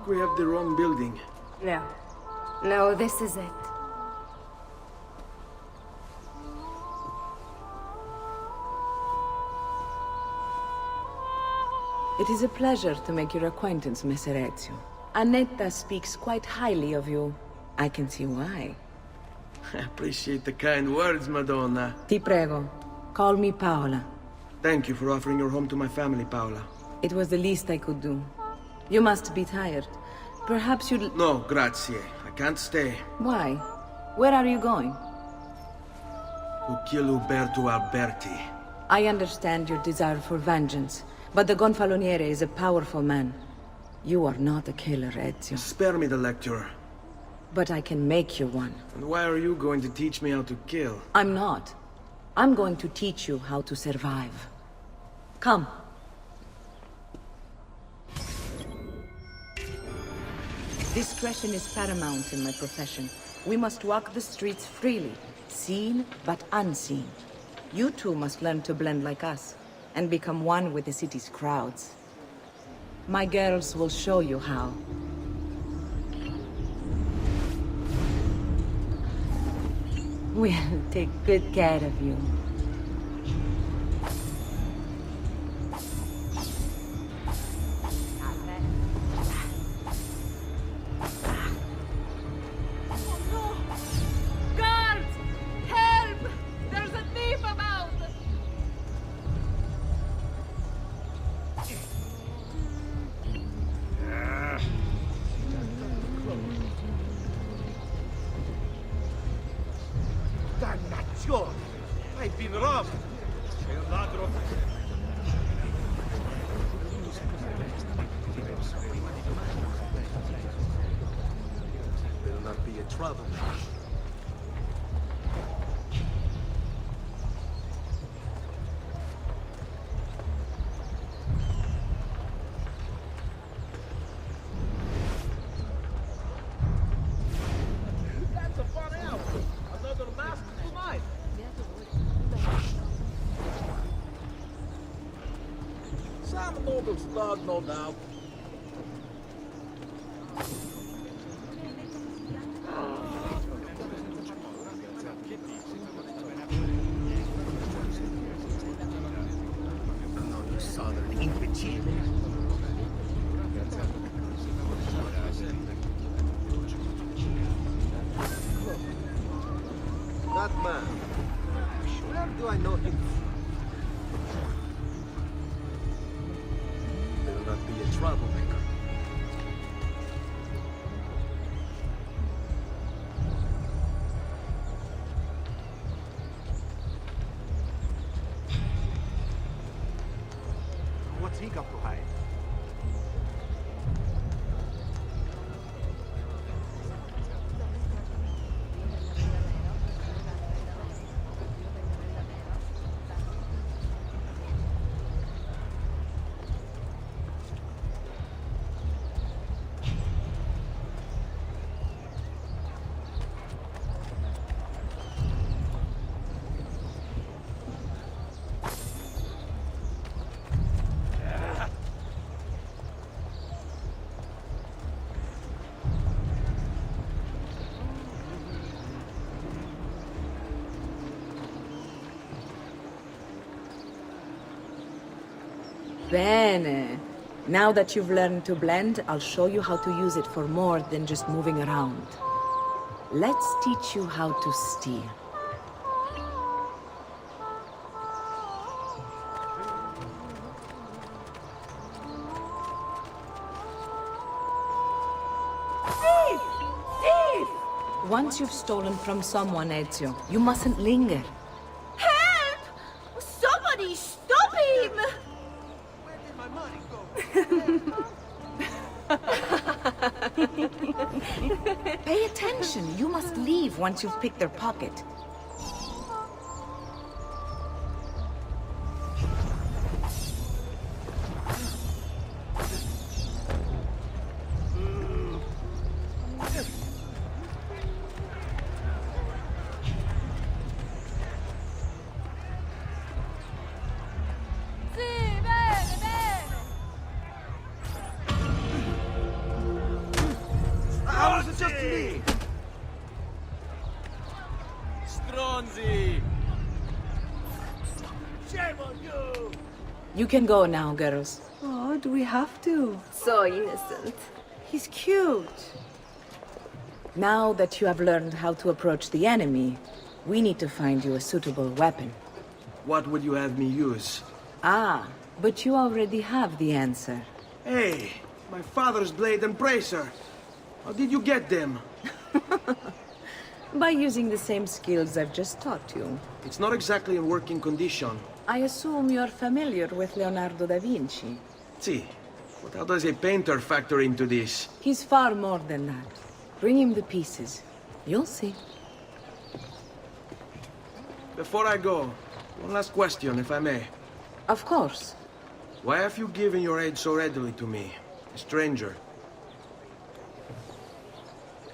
think we have the wrong building. No. No, this is it. It is a pleasure to make your acquaintance, Messer Ezio. Annetta speaks quite highly of you. I can see why. I appreciate the kind words, Madonna. Ti prego, call me Paola. Thank you for offering your home to my family, Paola. It was the least I could do. You must be tired. Perhaps you'd... No, grazie. I can't stay. Why? Where are you going? To kill Uberto Alberti. I understand your desire for vengeance, but the Gonfaloniere is a powerful man. You are not a killer, Ezio. Spare me the lecture. But I can make you one. And why are you going to teach me how to kill? I'm not. I'm going to teach you how to survive. Come. Discretion is paramount in my profession. We must walk the streets freely, seen but unseen. You too must learn to blend like us, and become one with the city's crowds. My girls will show you how. We'll take good care of you. Dannazione! I've been robbed! C'è un ladro! Better not be a troublemaker. That's a fun outfit! Another mask to mine! Some noble's dog, no doubt. No, you southern imbecile. That man. Where do I know him? Better not be a troublemaker. What's he got to hide? Bene. Now that you've learned to blend, I'll show you how to use it for more than just moving around. Let's teach you how to steal. Thief! Thief! Once you've stolen from someone, Ezio, you mustn't linger. Help! Somebody stop him! Where did my money go? Pay attention. You must leave once you've picked their pocket. Sì, bene, bene! It's just me! Stronzi! Shame on you! You can go now, girls. Oh, do we have to? So innocent. He's cute. Now that you have learned how to approach the enemy, we need to find you a suitable weapon. What would you have me use? Ah, but you already have the answer. Hey, my father's blade and bracer. How did you get them? By using the same skills I've just taught you. It's not exactly in working condition. I assume you're familiar with Leonardo da Vinci. See, but how does a painter factor into this? He's far more than that. Bring him the pieces. You'll see. Before I go, one last question, if I may. Of course. Why have you given your aid so readily to me, a stranger?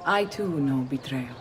I too know betrayal.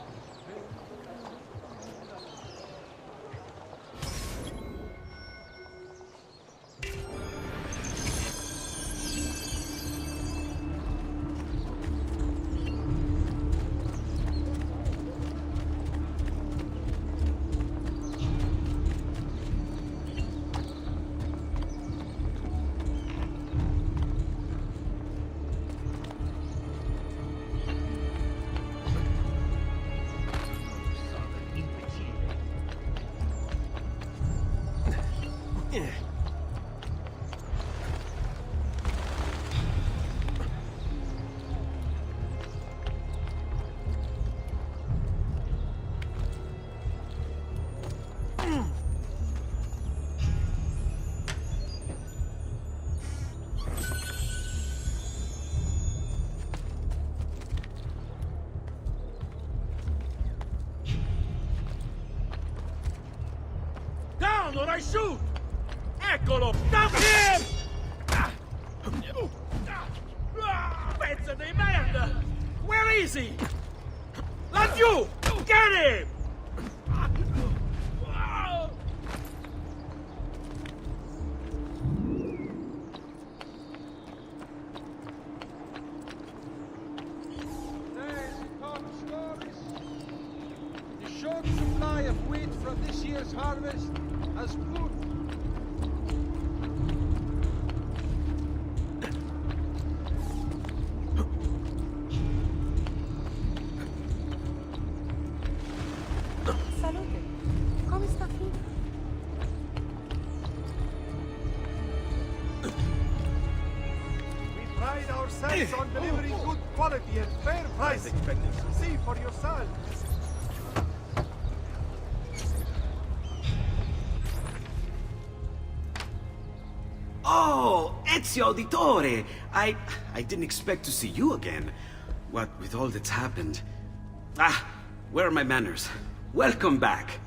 Down or I shoot! Eccolo! Down him! Pezzo di merda! Where is he? Laggiù! Get him! The short supply of wheat from this year's harvest has put Salute. Come sta Fina? We pride ourselves on delivering good quality and fair prices. See for yourself. Oh, Ezio Auditore! I didn't expect to see you again. What with all that's happened. Ah, where are my manners? Welcome back.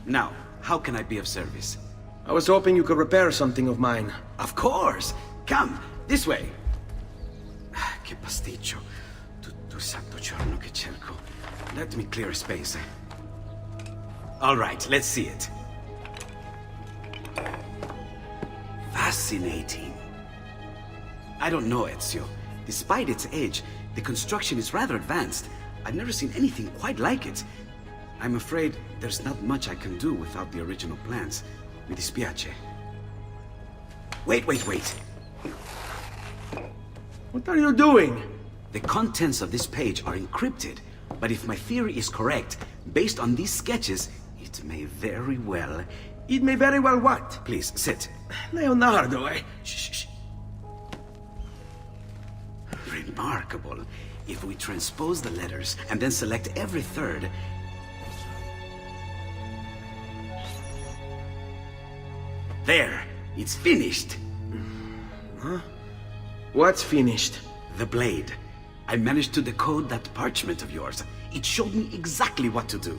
Now, how can I be of service? I was hoping you could repair something of mine. Of course! Come, this way! Ah, che pasticcio. Tutto il santo giorno che cerco. Let me clear a space. All right, let's see it. Fascinating. I don't know, Ezio. Despite its age, the construction is rather advanced. I've never seen anything quite like it. I'm afraid there's not much I can do without the original plans. Mi dispiace. Wait. What are you doing? The contents of this page are encrypted, but if my theory is correct, based on these sketches, it may very well... It may very well what? Please, sit. Leonardo, eh? Shh. Remarkable. If we transpose the letters and then select every third... There! It's finished! Huh? What's finished? The blade. I managed to decode that parchment of yours. It showed me exactly what to do.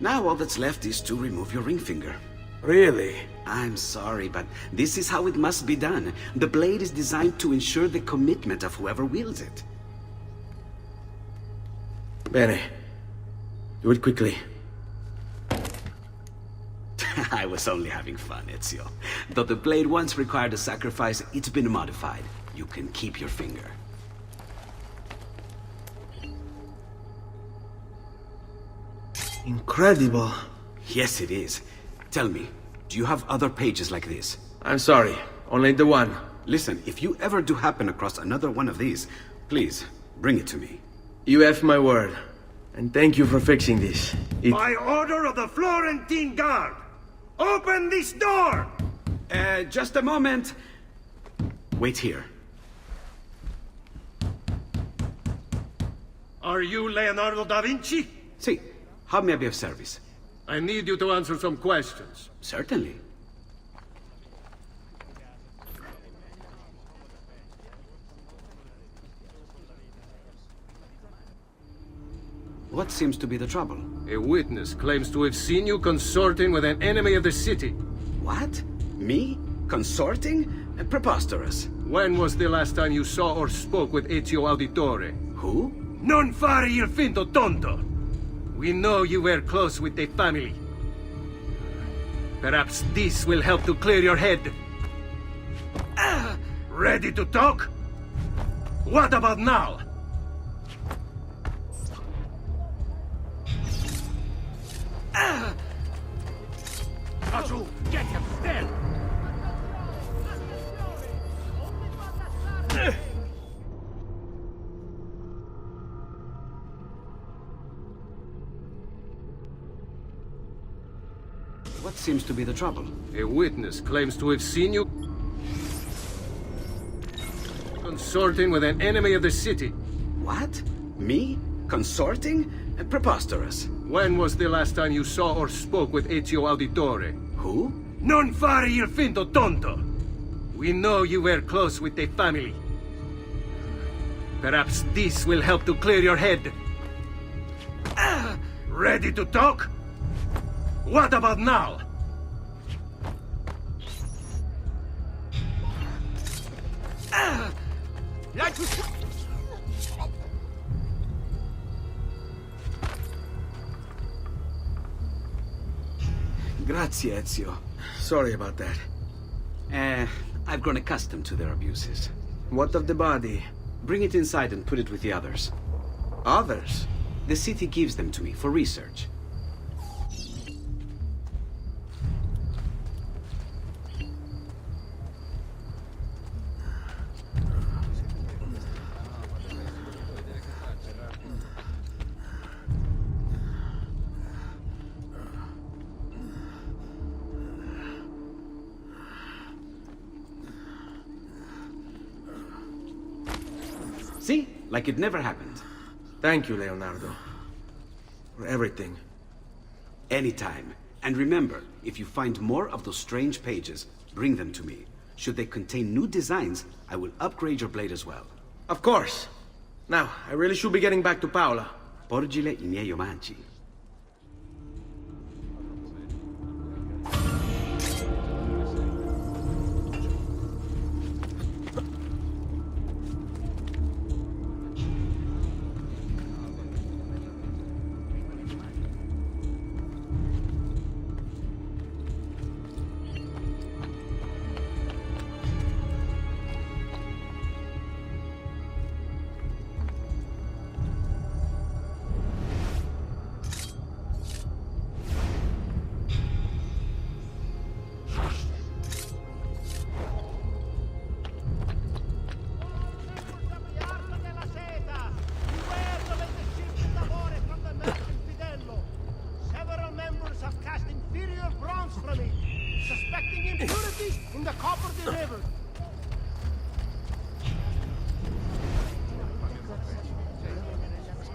Now all that's left is to remove your ring finger. Really? I'm sorry, but this is how it must be done. The blade is designed to ensure the commitment of whoever wields it. Bene. Do it quickly. I was only having fun, Ezio. Though the blade once required a sacrifice, it's been modified. You can keep your finger. Incredible. Yes, it is. Tell me, do you have other pages like this? I'm sorry, only the one. Listen, if you ever do happen across another one of these, please, bring it to me. You have my word. And thank you for fixing this. By order of the Florentine Guard! Open this door! Just a moment. Wait here. Are you Leonardo da Vinci? See, how may I be of service? I need you to answer some questions. Certainly. What seems to be the trouble? A witness claims to have seen you consorting with an enemy of the city. What? Me? Consorting? Preposterous. When was the last time you saw or spoke with Ezio Auditore? Who? Non fare il finto tonto! We know you were close with the family. Perhaps this will help to clear your head. Ready to talk? What about now? Azu, get him, dead! What seems to be the trouble? A witness claims to have seen you consorting with an enemy of the city. What? Me? Consorting? Preposterous. When was the last time you saw or spoke with Ezio Auditore? Who? Non fare il finto tonto! We know you were close with the family. Perhaps this will help to clear your head. Ready to talk? What about now? Grazie, Ezio. Sorry about that. I've grown accustomed to their abuses. What of the body? Bring it inside and put it with the others. Others? The city gives them to me for research. See? Like it never happened. Thank you, Leonardo. For everything. Anytime. And remember, if you find more of those strange pages, bring them to me. Should they contain new designs, I will upgrade your blade as well. Of course. Now, I really should be getting back to Paola. Porgile I miei omaggi. Suspecting impurities in the Copperty River.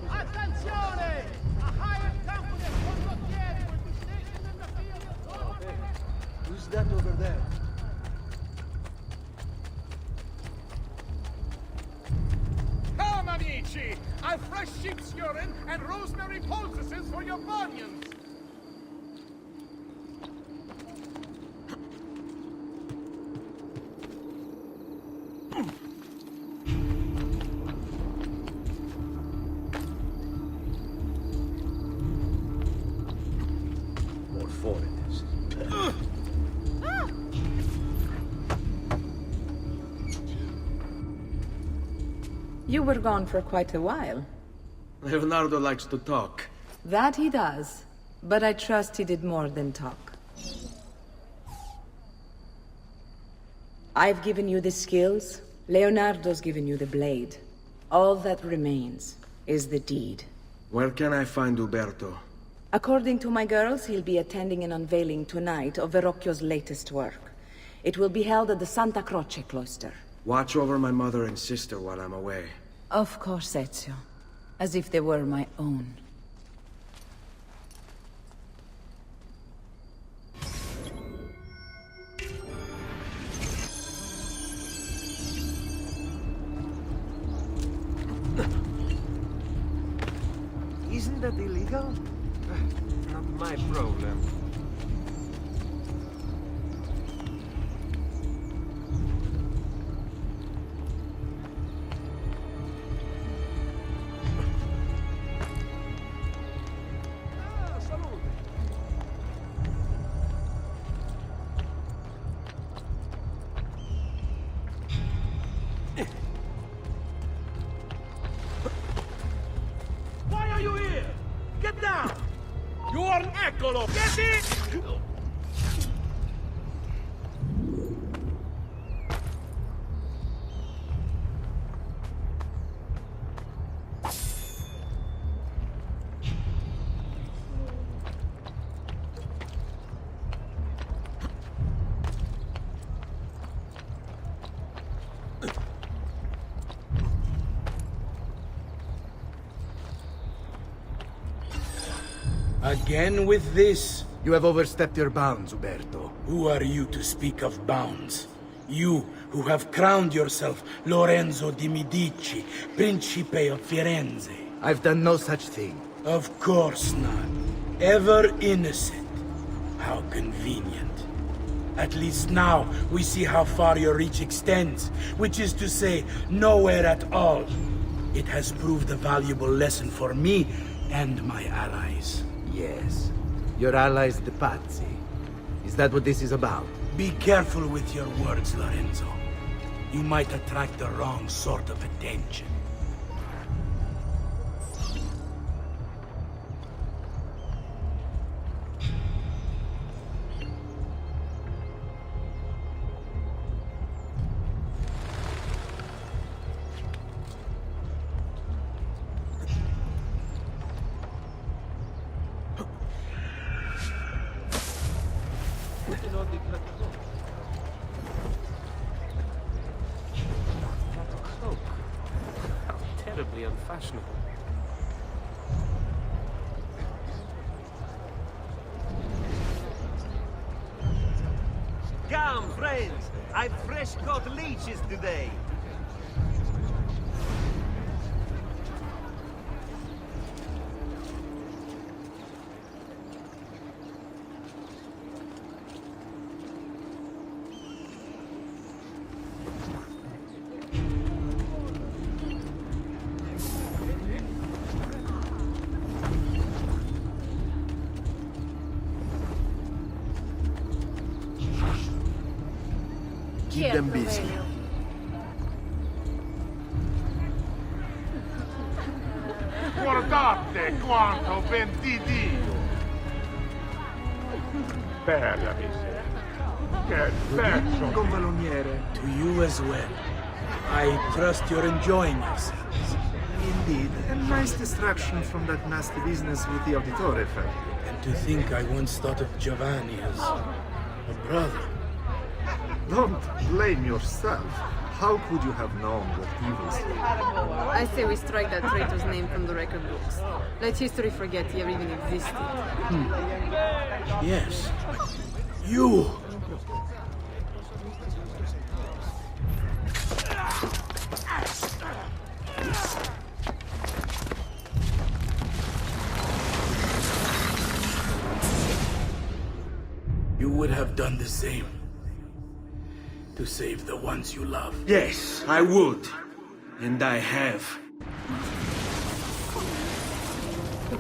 Attenzione! A hired company of condottieri will be stationed in the field. Who's that over there? Come, amici! I've fresh sheep's urine and rosemary poultices for your bunions. More foreigners. You were gone for quite a while. Leonardo likes to talk. That he does. But I trust he did more than talk. I've given you the skills. Leonardo's given you the blade. All that remains is the deed. Where can I find Uberto? According to my girls, he'll be attending an unveiling tonight of Verrocchio's latest work. It will be held at the Santa Croce cloister. Watch over my mother and sister while I'm away. Of course, Ezio. As if they were my own. Isn't that illegal? Not my problem. Why are you here? Get down! You are an Eccolo! Get it! Again with this? You have overstepped your bounds, Uberto. Who are you to speak of bounds? You, who have crowned yourself Lorenzo di Medici, Principe of Firenze. I've done no such thing. Of course not. Ever innocent. How convenient. At least now, we see how far your reach extends, which is to say, nowhere at all. It has proved a valuable lesson for me and my allies. Yes. Your allies, the Pazzi. Is that what this is about? Be careful with your words, Lorenzo. You might attract the wrong sort of attention. How terribly unfashionable. Come, friends! I've fresh caught leeches today! Keep them busy. Guardate quanto ben di Dio! Per la miseria. Che pezzo! Gonfaloniere. To you as well. I trust you're enjoying yourselves. Indeed. A nice distraction from that nasty business with the Auditore family. And to think I once thought of Giovanni as a brother. Don't blame yourself. How could you have known what evils? I say we strike that traitor's name from the record books. Let history forget he ever even existed. Yes. You! You would have done the same. To save the ones you love. Yes, I would. And I have.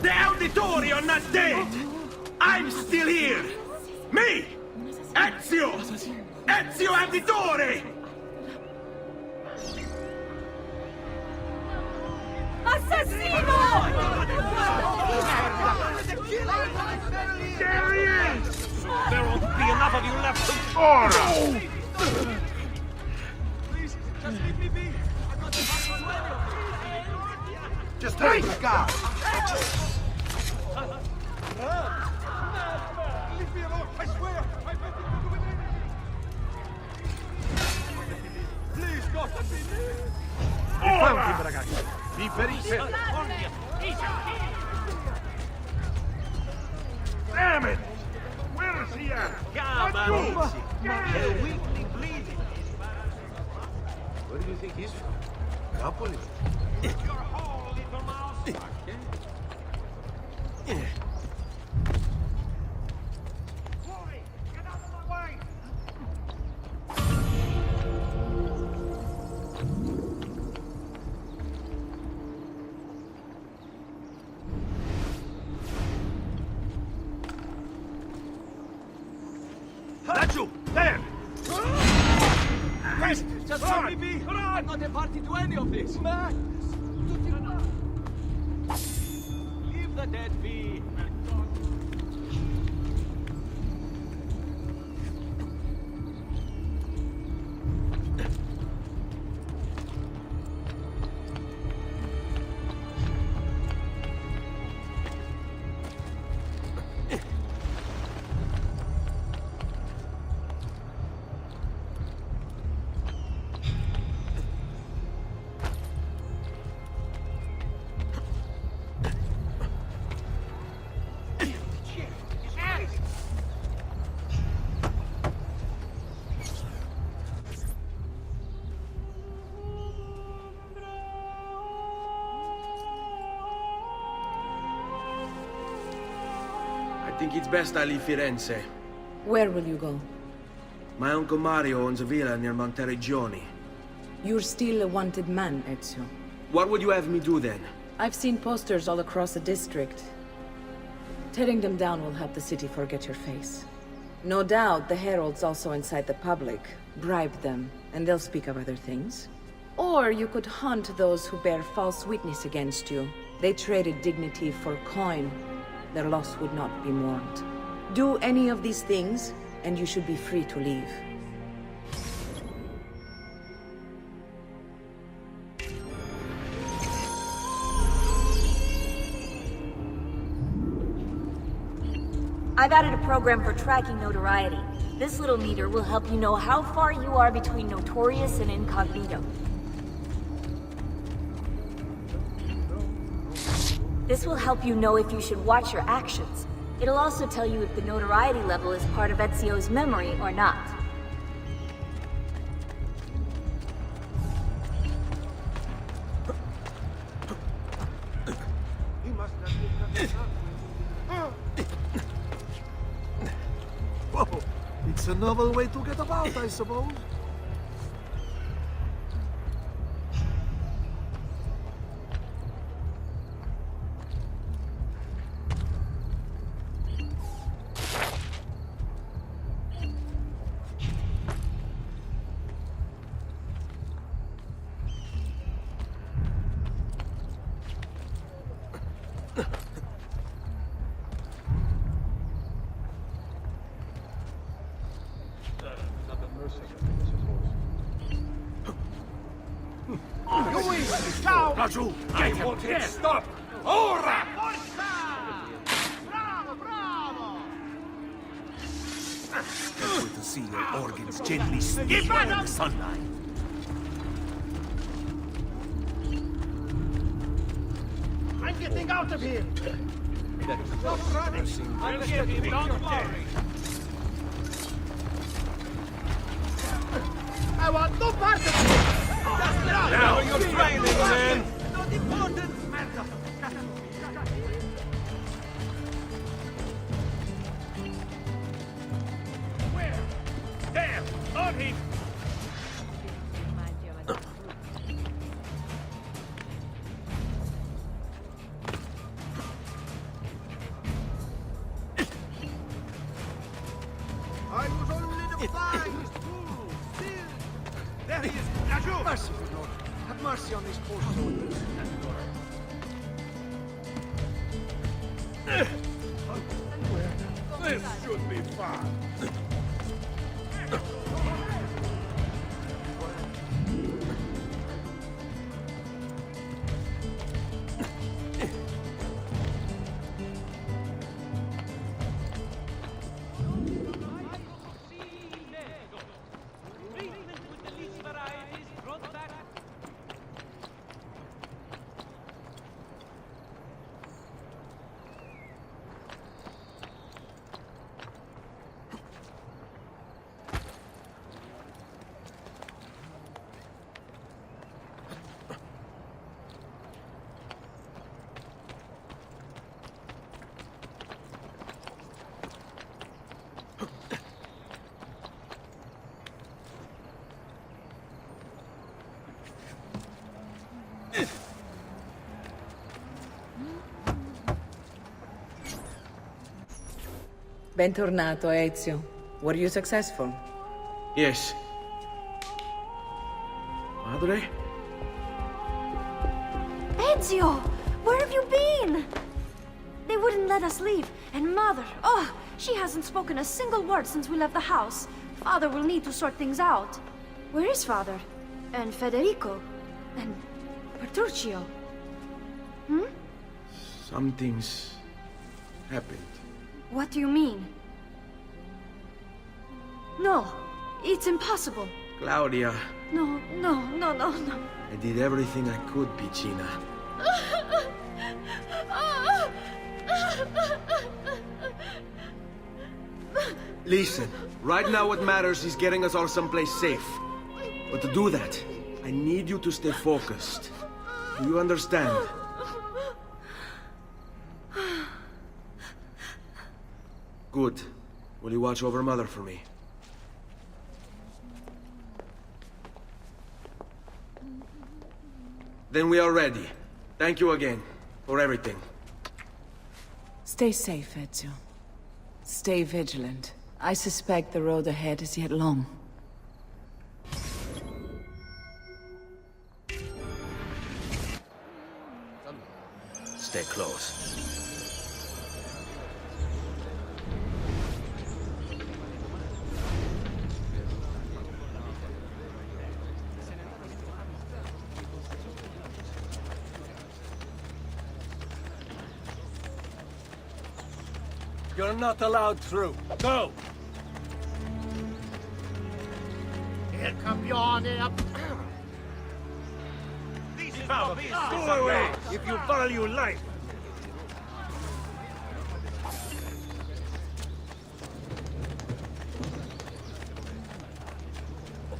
The Auditore are not dead! I'm still here! Me! Ezio! Ezio Auditore! Assassino! There he is! There won't be enough of you left to... Ora! Please, just leave me be. I'm not supposed to Just hold the guard. Leave me alone, I swear! I've nothing to do with it! Please, God, let me live! We found him, ragazzi. Be very careful. Damn it! Where is he at? Come on, they're weakly bleeding. Where do you think he's from? Napoli? Your hole, little mouse. Boy, get out of my way! That's you! There! Please, just let me be. I'm not a party to any of this. Leave the dead be. I think it's best I leave Firenze. Where will you go? My uncle Mario owns a villa near Monteregioni. You're still a wanted man, Ezio. What would you have me do then? I've seen posters all across the district. Tearing them down will help the city forget your face. No doubt the heralds also incite the public. Bribe them, and they'll speak of other things. Or you could hunt those who bear false witness against you. They traded dignity for coin. Their loss would not be mourned. Do any of these things, and you should be free to leave. I've added a program for tracking notoriety. This little meter will help you know how far you are between notorious and incognito. This will help you know if you should watch your actions. It'll also tell you if the notoriety level is part of Ezio's memory or not. He must have been... Whoa! It's a novel way to get about, I suppose. Raju, get him! Get stop! Ora! Bravo, bravo! Good to see your organs gently steam in the sunlight. I'm getting out of here! Stop running! I'm getting don't worry! I want no part of it! Now you're training, man! Not important matter! Where? There! On him! I was only the finest fool! Still! There he is! Raju! Merciful Lord! Have mercy on these poor souls. Bentornato, Ezio. Were you successful? Yes. Padre? Ezio! Where have you been? They wouldn't let us leave. And Mother, oh, she hasn't spoken a single word since we left the house. Father will need to sort things out. Where is Father? And Federico? And Petruccio? Hmm? Something's happened. What do you mean? No, it's impossible. Claudia, No. I did everything I could, Piccina. Listen, right now what matters is getting us all someplace safe. But to do that, I need you to stay focused. Do you understand? Good. Will you watch over Mother for me? Then we are ready. Thank you again for everything. Stay safe, Ezio. Stay vigilant. I suspect the road ahead is yet long. Stay close. You're not allowed through. Go! Il campione up. Go away if you value life.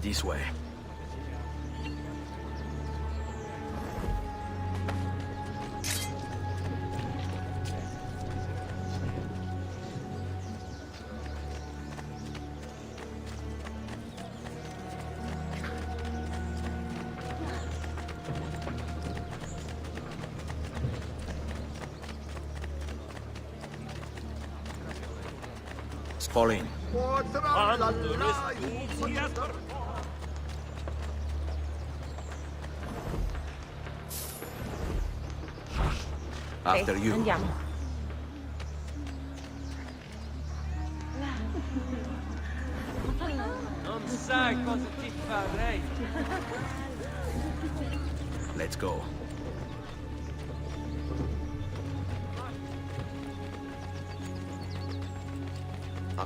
This way. Fall in. After you. Andiamo. Non sai cosa ti farei. Let's go.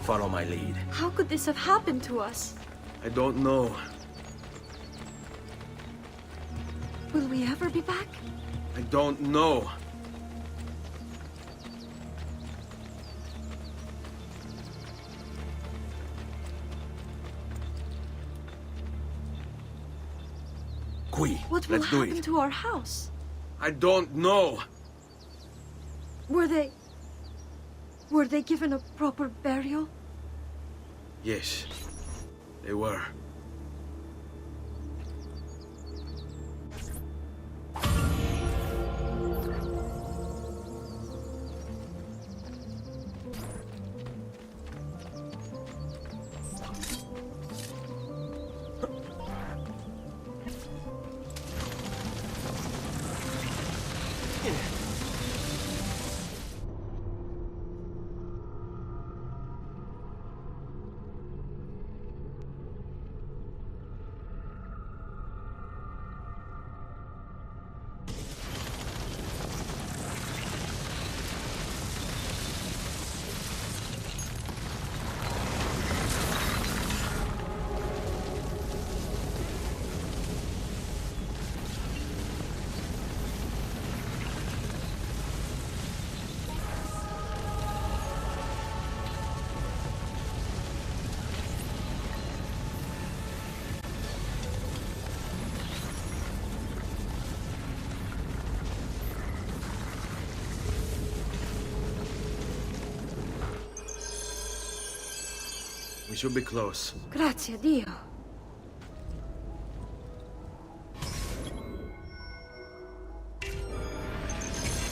Follow my lead. How could this have happened to us? I don't know. Will we ever be back? I don't know. Qui. What will Let's do happen it. to our house? I don't know. Were they given a proper burial? Yes, they were. should be close. Grazie, Dio.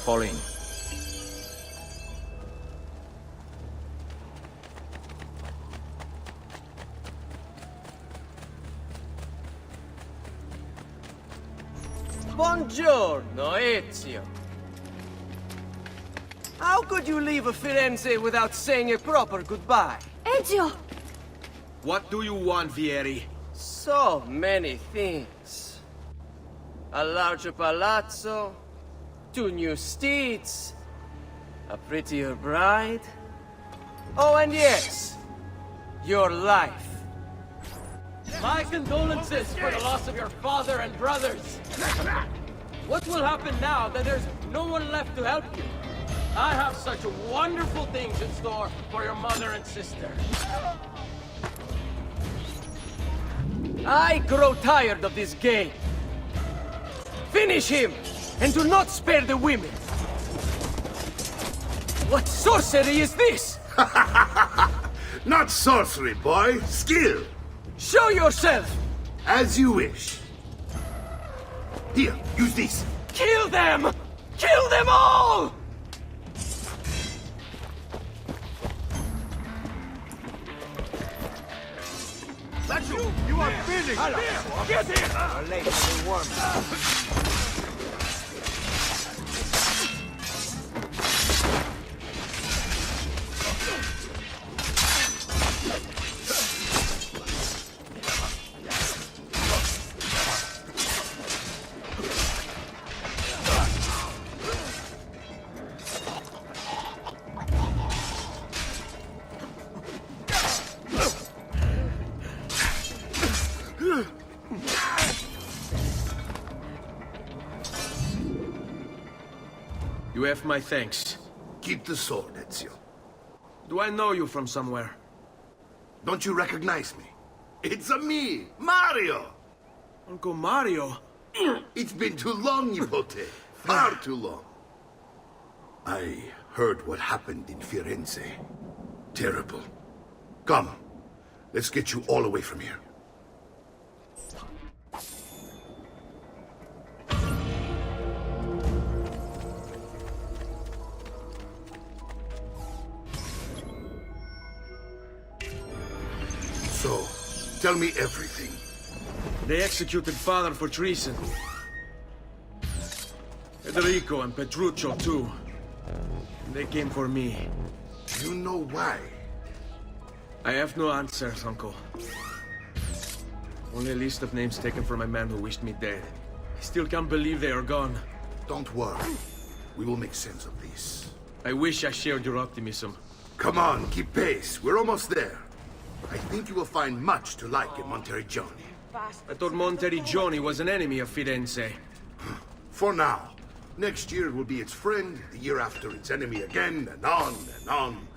Fall in. Buongiorno, Ezio. How could you leave Firenze without saying a proper goodbye? Ezio! What do you want, Vieri? So many things. A larger palazzo, 2 new steeds, a prettier bride. Oh, and yes, your life. My condolences for the loss of your father and brothers. What will happen now that there's no one left to help you? I have such wonderful things in store for your mother and sister. I grow tired of this game. Finish him, and do not spare the women. What sorcery is this? Not sorcery, boy. Skill. Show yourself! As you wish. Here, use this. Kill them! Kill them all! That's you! You are finished! Get him! Our late will warm. You have my thanks. Keep the sword, Ezio. Do I know you from somewhere? Don't you recognize me? It's a me, Mario! Uncle Mario? It's been too long, Nipote. Far too long. I heard what happened in Firenze. Terrible. Come, let's get you all away from here. So, tell me everything. They executed father for treason. Federico and Petruccio, too. They came for me. You know why? I have no answers, Uncle. Only a list of names taken from a man who wished me dead. I still can't believe they are gone. Don't worry. We will make sense of this. I wish I shared your optimism. Come on, keep pace. We're almost there. I think you will find much to like in Monteriggioni. I thought Monteriggioni was an enemy of Firenze. For now. Next year it will be its friend, the year after its enemy again, and on and on.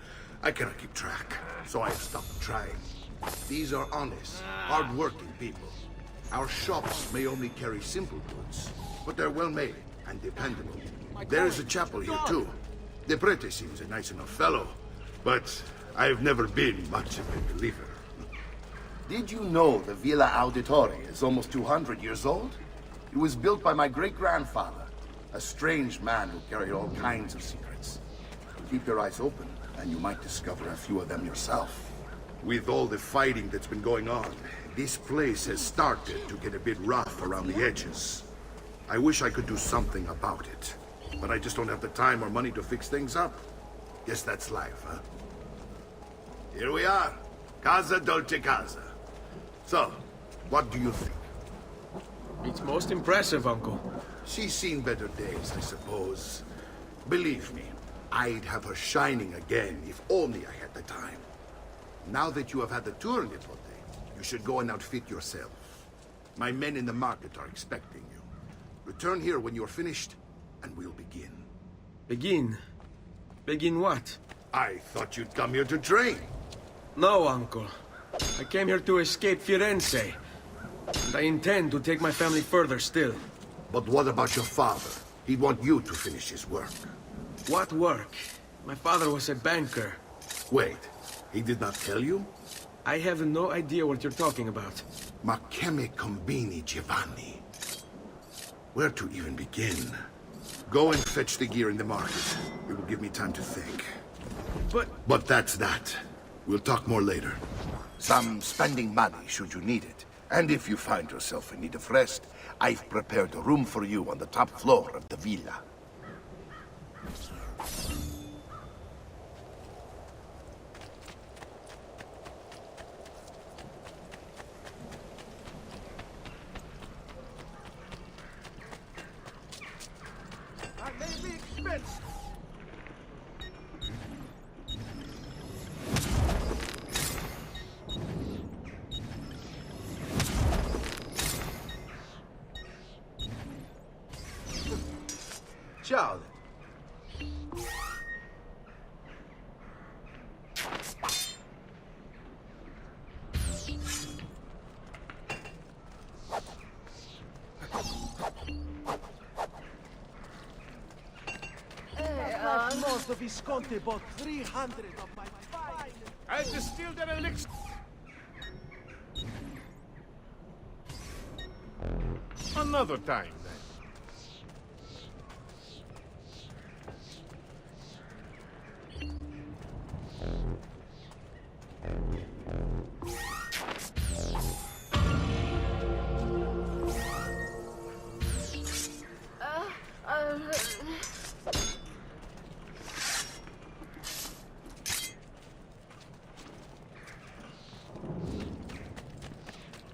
I cannot keep track, so I have stopped trying. These are honest, hard-working people. Our shops may only carry simple goods, but they're well-made and dependable. There is a chapel here, too. The Prete seems a nice enough fellow, but I've never been much of a believer. Did you know the Villa Auditore is almost 200 years old? It was built by my great-grandfather, a strange man who carried all kinds of secrets. Keep your eyes open, and you might discover a few of them yourself. With all the fighting that's been going on, this place has started to get a bit rough around the edges. I wish I could do something about it, but I just don't have the time or money to fix things up. Guess that's life, huh? Here we are. Casa Dolce Casa. So, what do you think? It's most impressive, Uncle. She's seen better days, I suppose. Believe me, I'd have her shining again if only I had the time. Now that you have had the tour, Nipote, you should go and outfit yourself. My men in the market are expecting you. Return here when you're finished, and we'll begin. Begin? Begin what? I thought you'd come here to train. No, Uncle. I came here to escape Firenze. And I intend to take my family further still. But what about your father? He'd want you to finish his work. What work? My father was a banker. Wait, he did not tell you? I have no idea what you're talking about. Makeme Combini, Giovanni. Where to even begin? Go and fetch the gear in the market. It will give me time to think. But that's that. We'll talk more later. Some spending money should you need it. And if you find yourself in need of rest, I've prepared a room for you on the top floor of the villa. I may be expensive. Ciao. Most of Visconti bought 300 of my fine. I distilled an elixir. Another time, then.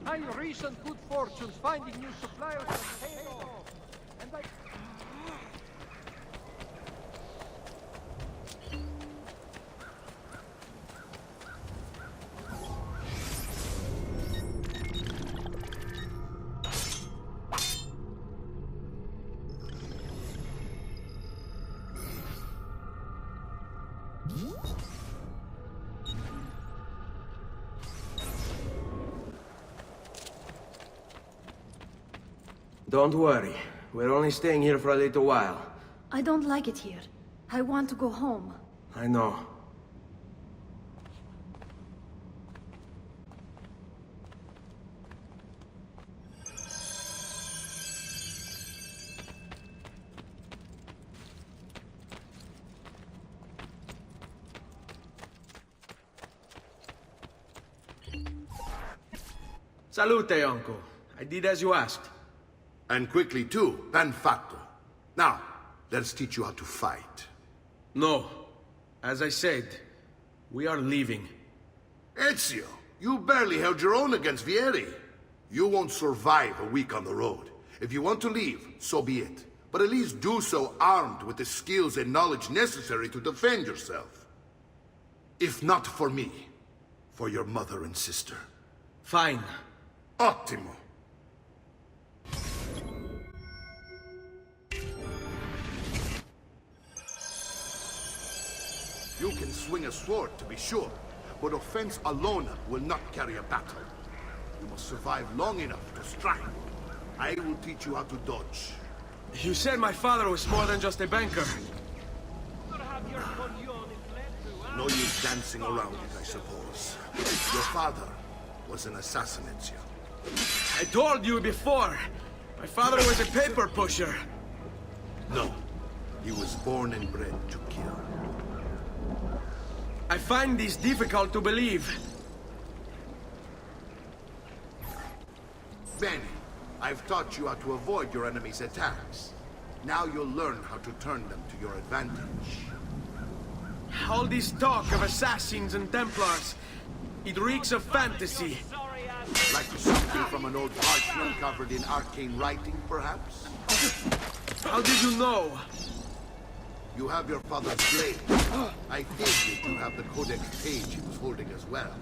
My recent good fortunes finding new suppliers have paid off. And I... Don't worry. We're only staying here for a little while. I don't like it here. I want to go home. I know. Salute, uncle. I did as you asked. And quickly too, ben fatto. Now, let's teach you how to fight. No. As I said, we are leaving. Ezio, you barely held your own against Vieri. You won't survive a week on the road. If you want to leave, so be it. But at least do so armed with the skills and knowledge necessary to defend yourself. If not for me, for your mother and sister. Fine. Ottimo. You can swing a sword, to be sure, but offense alone will not carry a battle. You must survive long enough to strike. I will teach you how to dodge. You said my father was more than just a banker. No use dancing around it, I suppose. Your father was an assassin, Ezio. I told you before. My father was a paper pusher. No. He was born and bred to kill. I find this difficult to believe. Benny, I've taught you how to avoid your enemy's attacks. Now you'll learn how to turn them to your advantage. All this talk of assassins and Templars, it reeks of fantasy. Like something from an old parchment covered in arcane writing, perhaps? How did you know? You have your father's blade. I figured you have the codex page he was holding as well.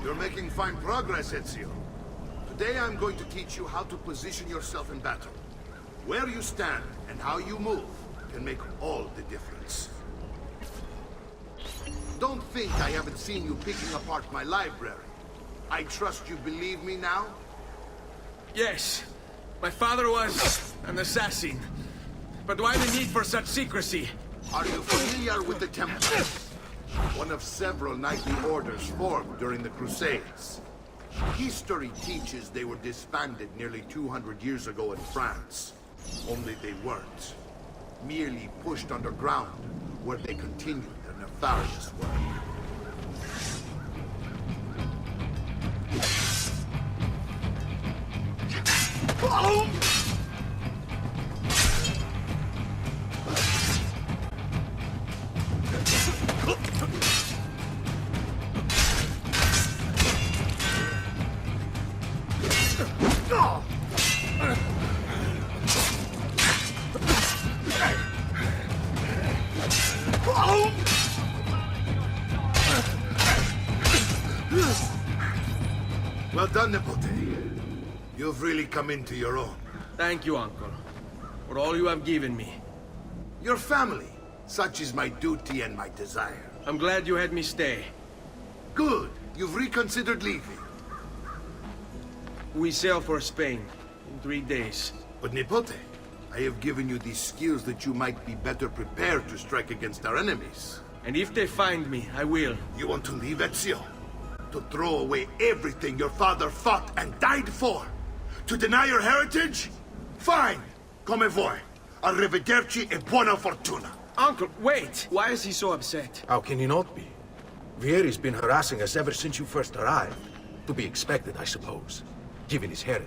You're making fine progress, Ezio. Today I'm going to teach you how to position yourself in battle. Where you stand and how you move can make all the difference. don't think I haven't seen you picking apart my library. I trust you believe me now? Yes. My father was an assassin. But why the need for such secrecy? Are you familiar with the Templars? One of several knightly orders formed during the Crusades. History teaches they were disbanded nearly 200 years ago in France. Only they weren't. Merely pushed underground, where they continued their nefarious work. Well done, Nipote. You've really come into your own. Thank you, Uncle, for all you have given me. Your family. Such is my duty and my desire. I'm glad you had me stay. Good. You've reconsidered leaving. We sail for Spain in 3 days. But Nipote, I have given you these skills that you might be better prepared to strike against our enemies. And if they find me, I will. You want to leave Ezio? To throw away everything your father fought and died for? To deny your heritage? Fine. Come voi. Arrivederci e buona fortuna. Uncle, wait! Why is he so upset? How can he not be? Vieri's been harassing us ever since you first arrived. To be expected, I suppose, given his heritage.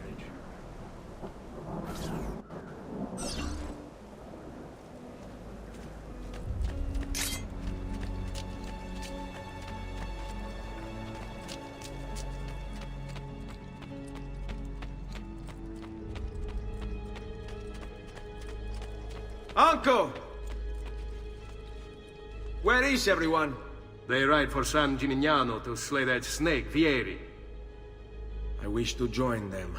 Uncle! Where is everyone? They ride for San Gimignano to slay that snake, Vieri. I wish to join them.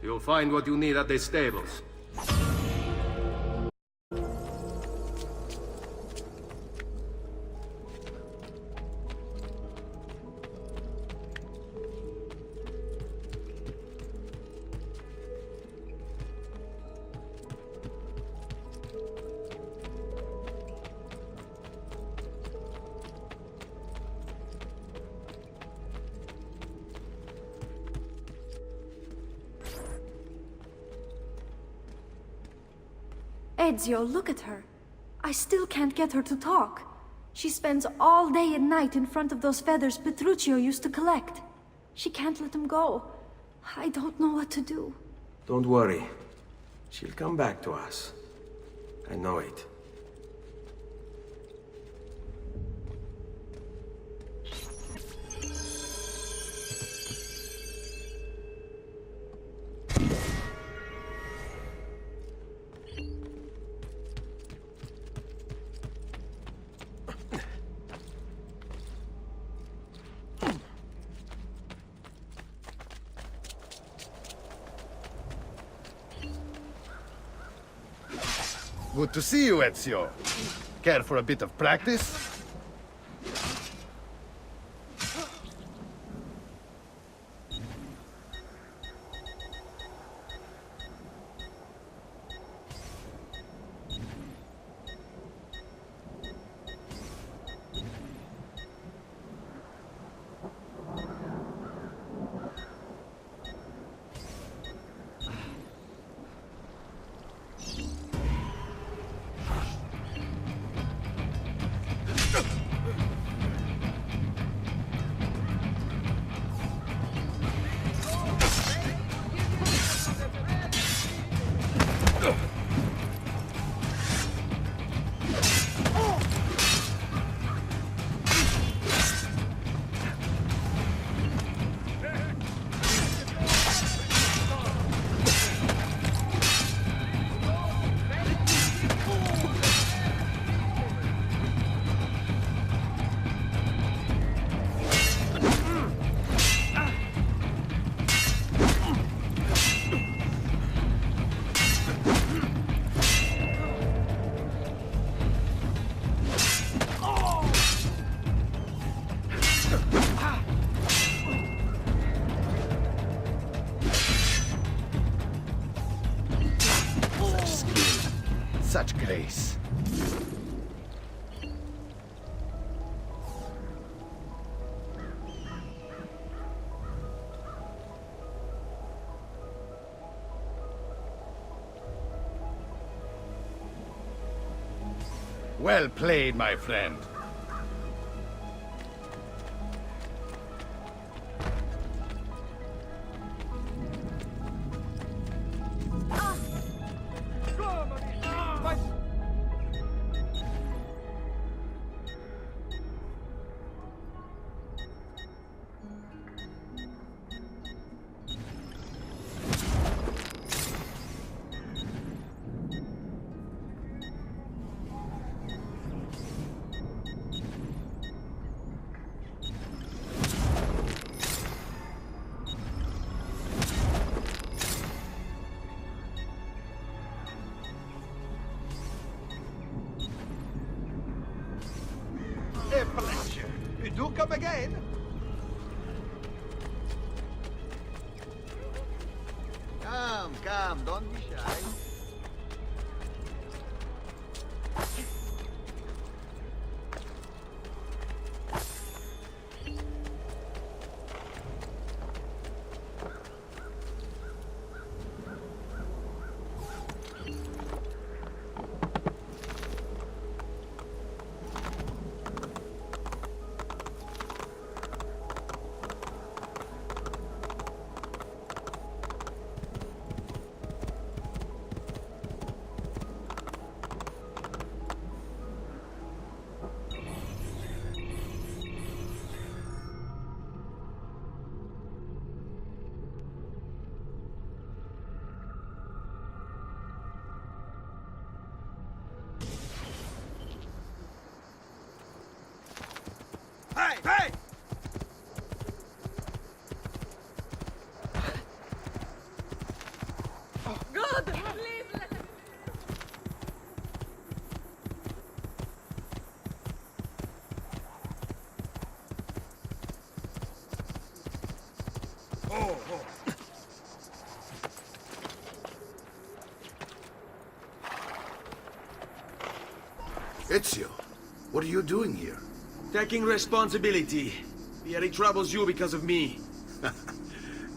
You'll find what you need at the stables. Ezio, look at her. I still can't get her to talk. She spends all day and night in front of those feathers Petruchio used to collect. She can't let them go. I don't know what to do. Don't worry. She'll come back to us. I know it. Good to see you, Ezio. Care for a bit of practice? such grace. Well played, my friend. A pleasure. Do come again. Come, don't be shy. Hey! Hey! God, please let him. Ezio, what are you doing here? Taking responsibility. Vieri troubles you because of me.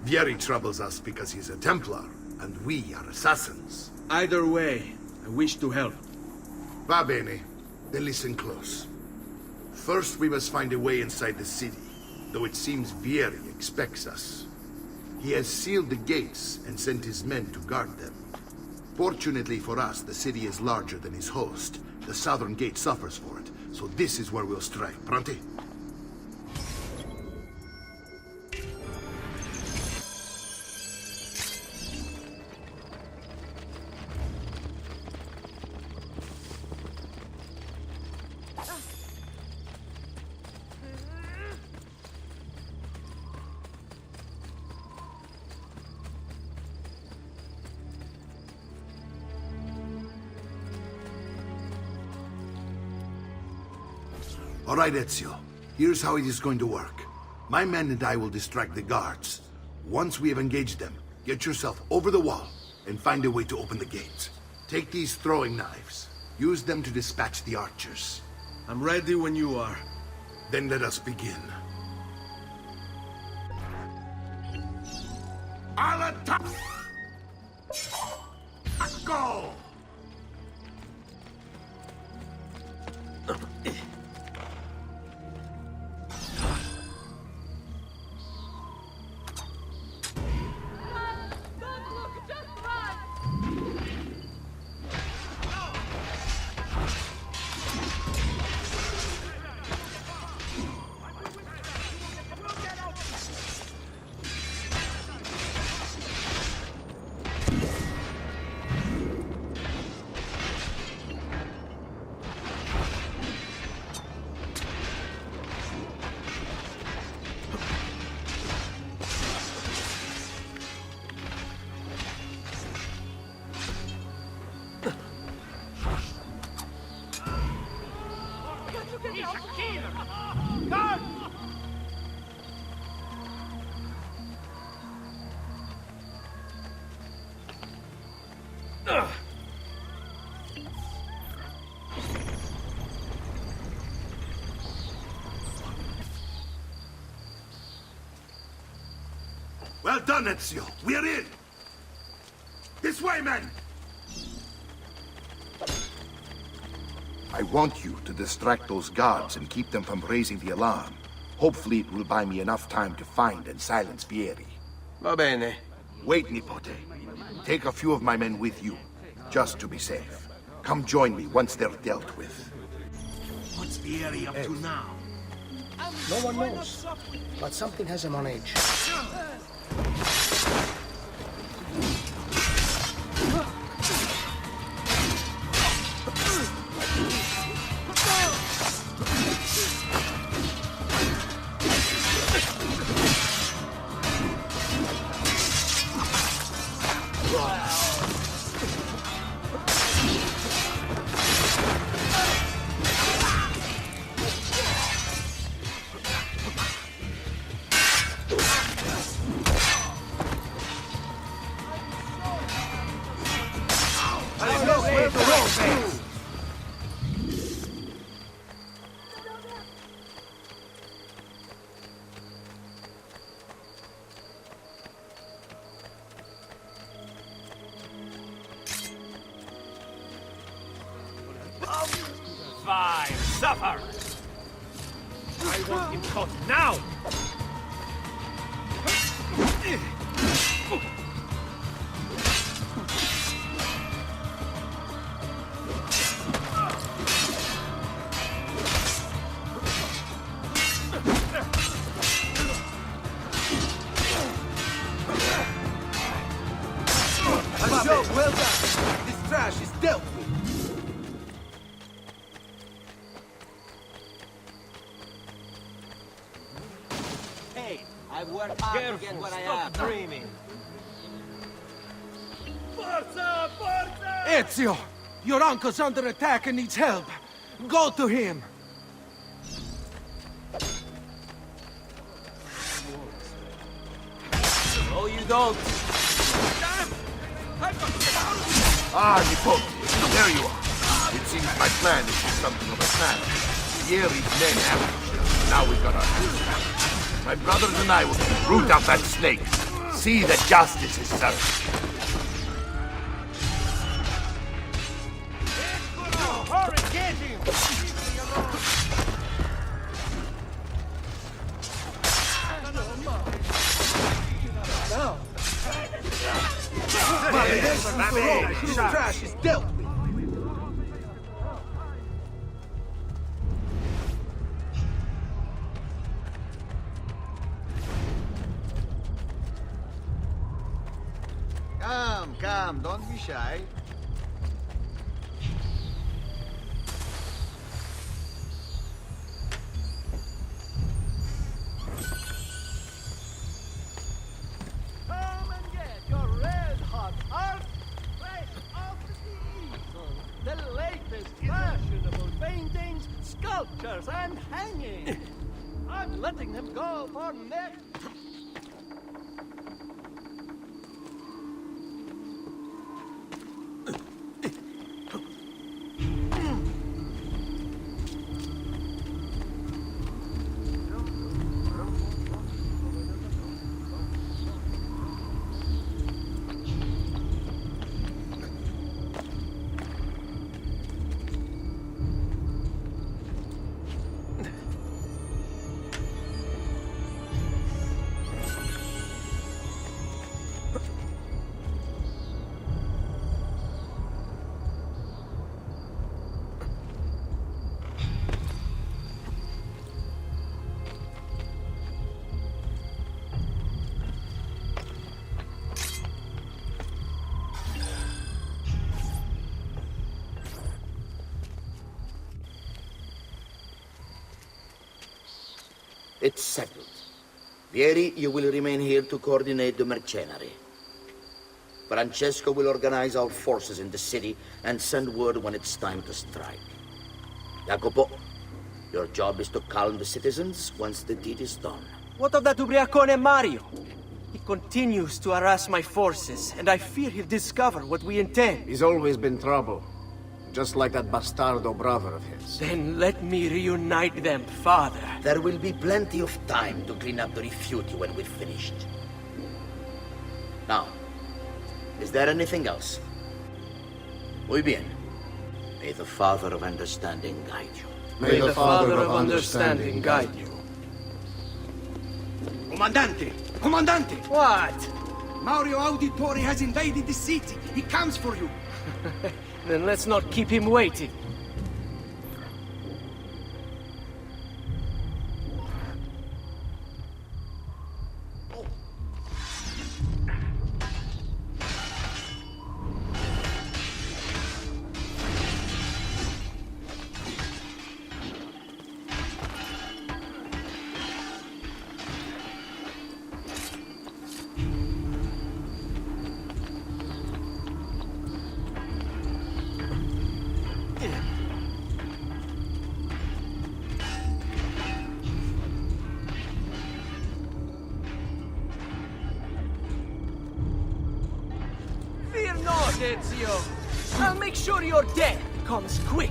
Vieri troubles us because he's a Templar, and we are assassins. Either way, I wish to help. Va bene. Then listen close. First, we must find a way inside the city, though it seems Vieri expects us. He has sealed the gates and sent his men to guard them. Fortunately for us, the city is larger than his host. The southern gate suffers for it, so this is where we'll strike. Pronti? All right, Ezio. Here's how it is going to work. My men and I will distract the guards. Once we have engaged them, get yourself over the wall and find a way to open the gates. Take these throwing knives. Use them to dispatch the archers. I'm ready when you are. Then let us begin. I'll attack! Go! done, Ezio. We're in. This way, men! I want you to distract those guards and keep them from raising the alarm. Hopefully it will buy me enough time to find and silence Vieri. Va bene. Wait, Nipote. Take a few of my men with you, just to be safe. Come join me once they're dealt with. What's Vieri up to now? No one knows, but something has him on edge. Fine, suffer! I want him caught now! Well done. This trash is dealt with. Hey, I've worked hard to get what I have. Dreaming. Ezio! Your uncle's under attack and needs help. Go to him. No, you don't. Ah, Nipote, there you are. It seems my plan is something of a snap. Vieri's men ambushed us. Now we've got our hands back. My brothers and I will root out that snake. See that justice is served. Hurry, get him! This trash is dealt with. Come, don't be shy. Come and get your red-hot art fresh off the easel. The latest fashionable paintings, sculptures, and hangings. I'm letting them go for next. It's settled. Vieri, you will remain here to coordinate the mercenary. Francesco will organize our forces in the city and send word when it's time to strike. Jacopo, your job is to calm the citizens once the deed is done. What of that Ubriacone Mario? He continues to harass my forces, and I fear he'll discover what we intend. He's always been trouble. Just like that bastardo brother of his. Then let me reunite them, father. There will be plenty of time to clean up the rifiuti when we're finished. Now, is there anything else? Muy bien. May the Father of Understanding guide you. May the Father of Understanding guide you. Comandante! Comandante! What? Mario Auditore has invaded the city. He comes for you. Then let's not keep him waiting. Fear not, Ezio. I'll make sure your death comes quick.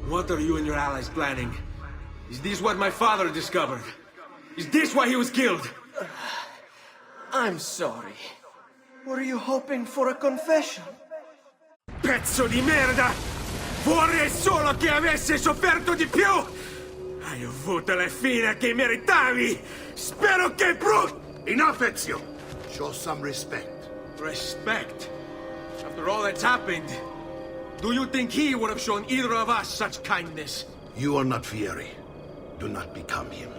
What are you and your allies planning? Is this what my father discovered? Is this why he was killed? I'm sorry. Were you hoping for a confession? Pezzo di merda! Vorrei solo che avessi sofferto di più! Hai avuto la fine che meritavi! Spero che Enough, Ezio! Show some respect. Respect? After all that's happened, do you think he would have shown either of us such kindness? You are not Fieri. Do not become him.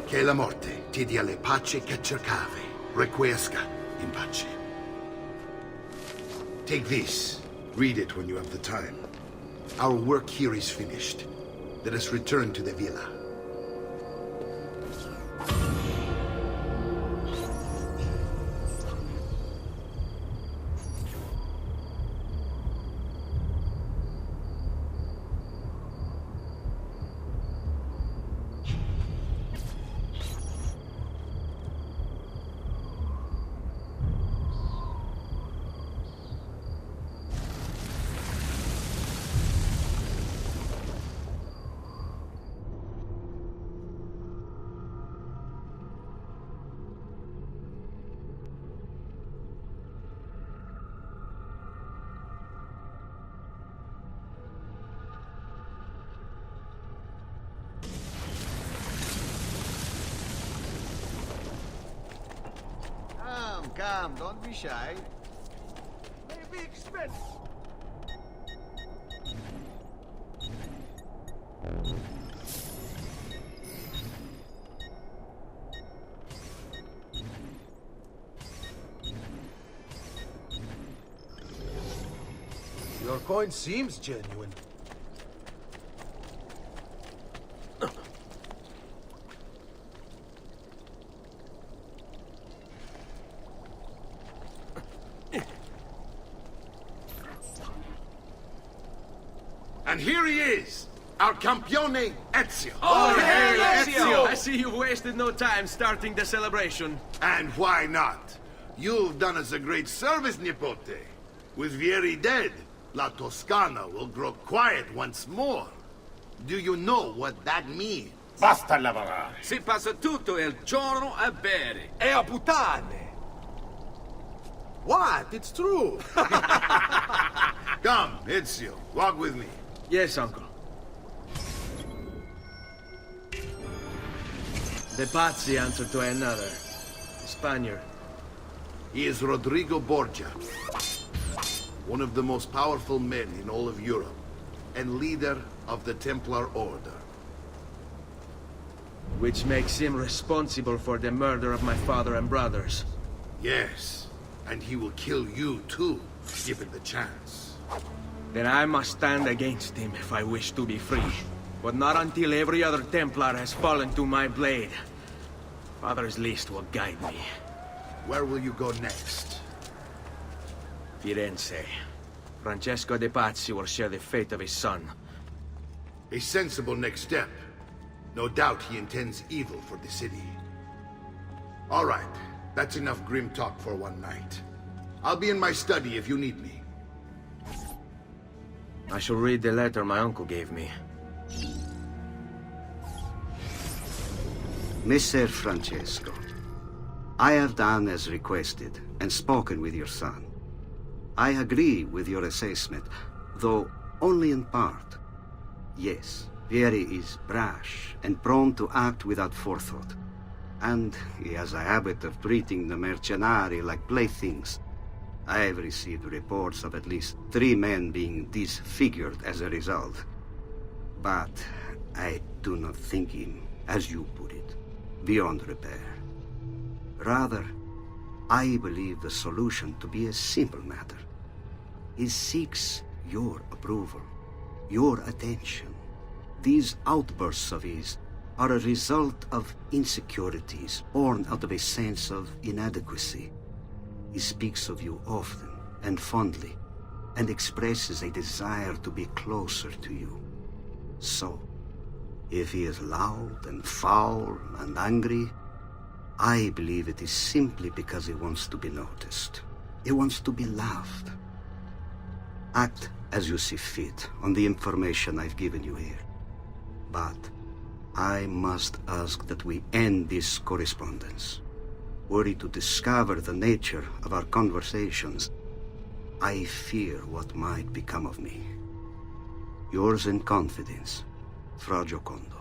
Che la morte ti dia le pace che cercavi. Requiesca in pace. Take this. Read it when you have the time. Our work here is finished. Let us return to the villa. Come, don't be shy. Maybe expensive. Your coin seems genuine. And here he is, our campione Ezio. Oh, hey, Ezio! I see you've wasted no time starting the celebration. And why not? You've done us a great service, Nipote. With Vieri dead, La Toscana will grow quiet once more. Do you know what that means? Basta lavorare. Si passa tutto il giorno a bere. E a puttane. What? It's true. Come, Ezio, walk with me. Yes, uncle. The Pazzi answer to another. Spaniard. He is Rodrigo Borgia, one of the most powerful men in all of Europe, and leader of the Templar Order. Which makes him responsible for the murder of my father and brothers. Yes, and he will kill you too, given the chance. Then I must stand against him if I wish to be free. But not until every other Templar has fallen to my blade. Father's list will guide me. Where will you go next? Firenze. Francesco de Pazzi will share the fate of his son. A sensible next step. No doubt he intends evil for the city. All right, that's enough grim talk for one night. I'll be in my study if you need me. I shall read the letter my uncle gave me. Messer Francesco, I have done as requested and spoken with your son. I agree with your assessment, though only in part. Yes, Vieri is brash and prone to act without forethought. And he has a habit of treating the mercenari like playthings. I have received reports of at least 3 men being disfigured as a result. But I do not think him, as you put it, beyond repair. Rather, I believe the solution to be a simple matter. He seeks your approval, your attention. These outbursts of his are a result of insecurities born out of a sense of inadequacy. He speaks of you often and fondly, and expresses a desire to be closer to you. So, if he is loud and foul and angry, I believe it is simply because he wants to be noticed. He wants to be loved. Act as you see fit on the information I've given you here. But I must ask that we end this correspondence. Were he to discover the nature of our conversations, I fear what might become of me. Yours in confidence, Fra Giocondo.